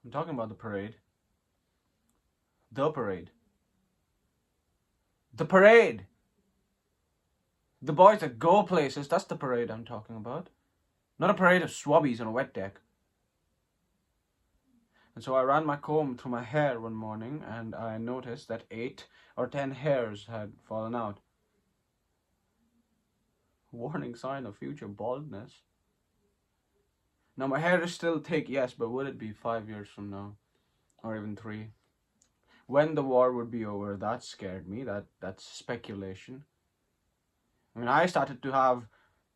I'm talking about the parade. The parade. The parade! The boys that go places, that's the parade I'm talking about. Not a parade of swabbies on a wet deck. And so I ran my comb through my hair one morning and I noticed that 8 or 10 hairs had fallen out. Warning sign of future baldness. Now my hair is still thick, yes, but would it be 5 years from now? Or even 3? When the war would be over, that scared me. That's speculation. I mean, I started to have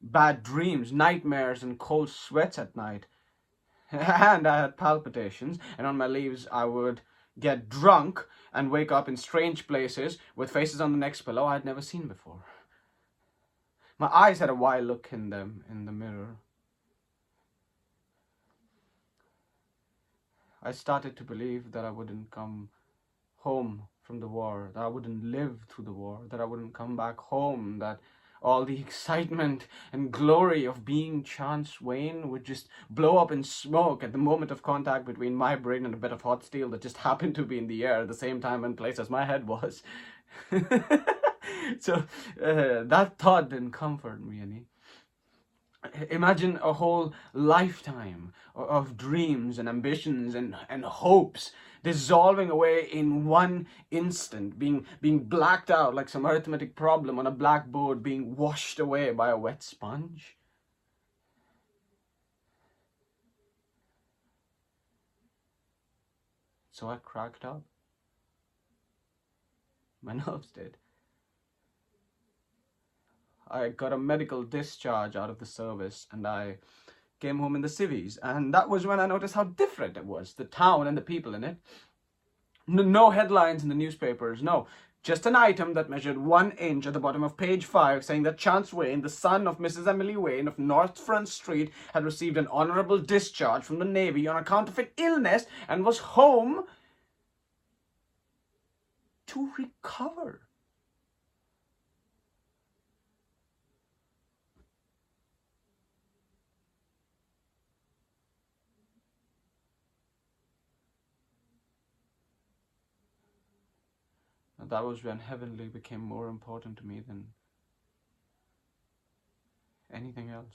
bad dreams, nightmares and cold sweats at night. And I had palpitations, and on my leaves I would get drunk and wake up in strange places with faces on the next pillow I'd never seen before. My eyes had a wild look in them in the mirror. I started to believe that I wouldn't come home from the war, that I wouldn't live through the war, that I wouldn't come back home, that all the excitement and glory of being Chance Wayne would just blow up in smoke at the moment of contact between my brain and a bit of hot steel that just happened to be in the air at the same time and place as my head was. So that thought didn't comfort me any. Imagine a whole lifetime of dreams and ambitions and hopes dissolving away in one instant, being blacked out like some arithmetic problem on a blackboard being washed away by a wet sponge. So I cracked up. My nerves did. I got a medical discharge out of the service and I came home in the civvies, and that was when I noticed how different it was, the town and the people in it. No headlines in the newspapers, no. Just an item that measured 1 inch at the bottom of page 5 saying that Chance Wayne, the son of Mrs. Emily Wayne of North Front Street, had received an honourable discharge from the Navy on account of an illness and was home to recover. And that was when heavenly became more important to me than anything else.